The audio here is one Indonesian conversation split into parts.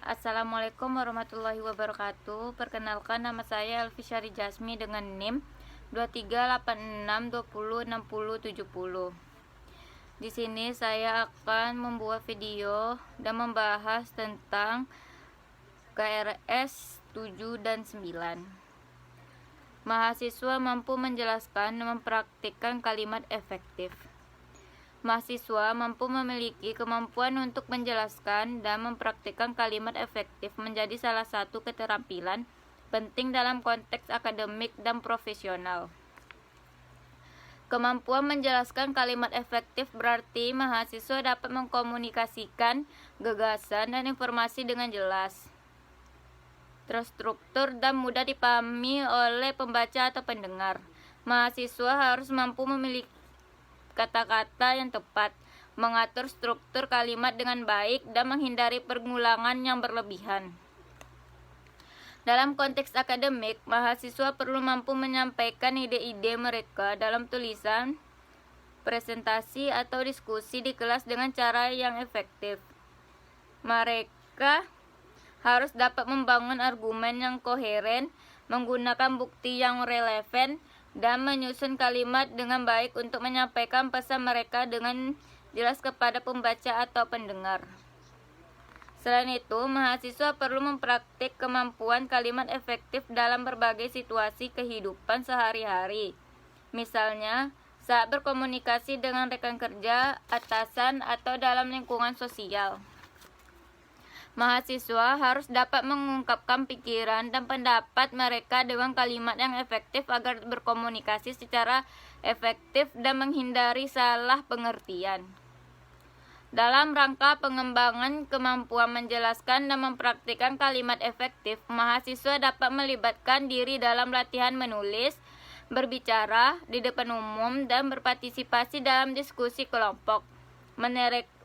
Assalamualaikum warahmatullahi wabarakatuh. Perkenalkan, nama saya Elvi Syari Jasmi dengan NIM 2386206070. Di sini saya akan membuat video dan membahas tentang KRS 7 dan 9. Mahasiswa mampu menjelaskan dan mempraktikkan kalimat efektif. Mahasiswa mampu memiliki kemampuan untuk menjelaskan dan mempraktikkan kalimat efektif menjadi salah satu keterampilan penting dalam konteks akademik dan profesional. Kemampuan menjelaskan kalimat efektif berarti mahasiswa dapat mengkomunikasikan gagasan dan informasi dengan jelas, terstruktur, dan mudah dipahami oleh pembaca atau pendengar. Mahasiswa harus mampu memiliki kata-kata yang tepat, mengatur struktur kalimat dengan baik, dan menghindari pengulangan yang berlebihan. Dalam konteks akademik, mahasiswa perlu mampu menyampaikan ide-ide mereka dalam tulisan, presentasi, atau diskusi di kelas dengan cara yang efektif. Mereka harus dapat membangun argumen yang koheren, menggunakan bukti yang relevan, dan menyusun kalimat dengan baik untuk menyampaikan pesan mereka dengan jelas kepada pembaca atau pendengar. Selain itu, mahasiswa perlu mempraktik kemampuan kalimat efektif dalam berbagai situasi kehidupan sehari-hari. Misalnya, saat berkomunikasi dengan rekan kerja, atasan, atau dalam lingkungan sosial. Mahasiswa harus dapat mengungkapkan pikiran dan pendapat mereka dengan kalimat yang efektif agar berkomunikasi secara efektif dan menghindari salah pengertian. Dalam rangka pengembangan kemampuan menjelaskan dan mempraktikkan kalimat efektif, mahasiswa dapat melibatkan diri dalam latihan menulis, berbicara di depan umum, dan berpartisipasi dalam diskusi kelompok.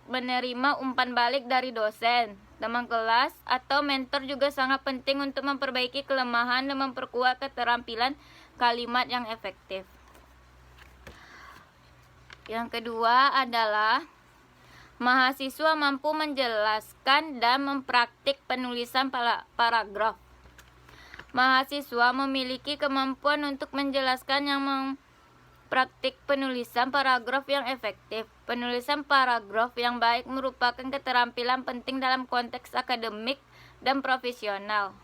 Menerima umpan balik dari dosen, teman kelas, atau mentor juga sangat penting untuk memperbaiki kelemahan dan memperkuat keterampilan kalimat yang efektif. Yang kedua adalah mahasiswa mampu menjelaskan dan mempraktik penulisan paragraf. Mahasiswa memiliki kemampuan untuk menjelaskan yang praktik penulisan paragraf yang efektif. Penulisan paragraf yang baik merupakan keterampilan penting dalam konteks akademik dan profesional.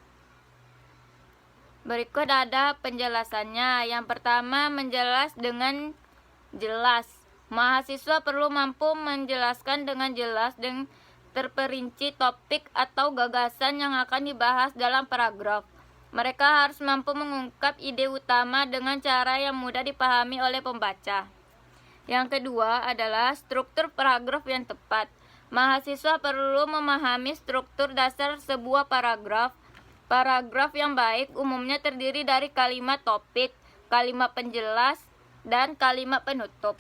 Berikut ada penjelasannya. Yang pertama, menjelas dengan jelas. Mahasiswa perlu mampu menjelaskan dengan jelas dan terperinci topik atau gagasan yang akan dibahas dalam paragraf. Mereka harus mampu mengungkap ide utama dengan cara yang mudah dipahami oleh pembaca. Yang kedua adalah struktur paragraf yang tepat. Mahasiswa perlu memahami struktur dasar sebuah paragraf. Paragraf yang baik umumnya terdiri dari kalimat topik, kalimat penjelas, dan kalimat penutup.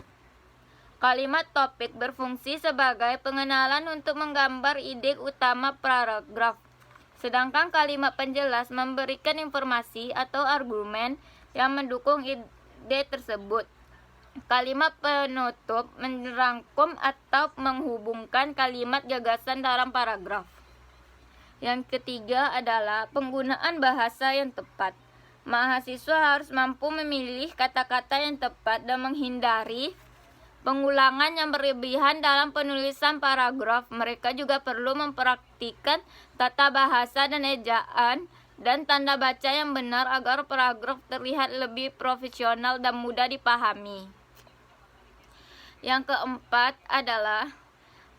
Kalimat topik berfungsi sebagai pengenalan untuk menggambar ide utama paragraf. Sedangkan kalimat penjelas memberikan informasi atau argumen yang mendukung ide tersebut. Kalimat penutup merangkum atau menghubungkan kalimat gagasan dalam paragraf. Yang ketiga adalah penggunaan bahasa yang tepat. Mahasiswa harus mampu memilih kata-kata yang tepat dan menghindari pengulangan yang berlebihan dalam penulisan paragraf. Mereka juga perlu mempraktikkan tata bahasa dan ejaan dan tanda baca yang benar agar paragraf terlihat lebih profesional dan mudah dipahami. Yang keempat adalah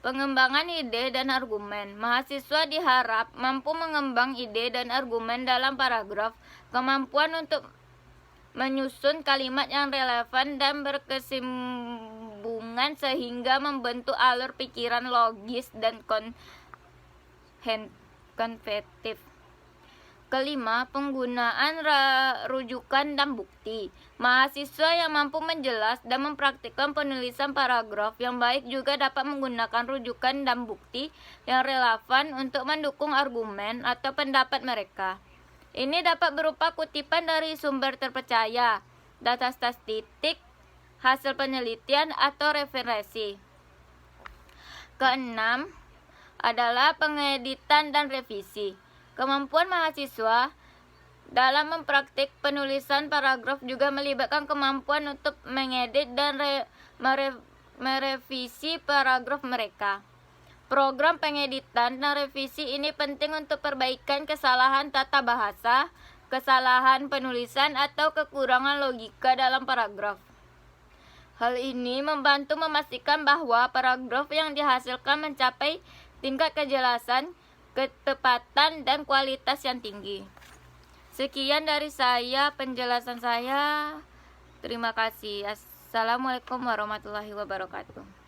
pengembangan ide dan argumen. Mahasiswa diharap mampu mengembang ide dan argumen dalam paragraf. Kemampuan untuk menyusun kalimat yang relevan dan berkesinambungan sehingga membentuk alur pikiran logis dan konventif. Kelima, penggunaan rujukan dan bukti. Mahasiswa yang mampu menjelas dan mempraktikkan penulisan paragraf yang baik juga dapat menggunakan rujukan dan bukti yang relevan untuk mendukung argumen atau pendapat mereka. Ini dapat berupa kutipan dari sumber terpercaya, data statistik, hasil penelitian, atau referensi. Keenam, adalah pengeditan dan revisi. Kemampuan mahasiswa dalam mempraktik penulisan paragraf juga melibatkan kemampuan untuk mengedit dan merevisi paragraf mereka. Program pengeditan dan revisi ini penting untuk perbaikan kesalahan tata bahasa, kesalahan penulisan, atau kekurangan logika dalam paragraf. Hal ini membantu memastikan bahwa paragraf yang dihasilkan mencapai tingkat kejelasan, ketepatan, dan kualitas yang tinggi. Sekian dari saya, penjelasan saya. Terima kasih. Assalamualaikum warahmatullahi wabarakatuh.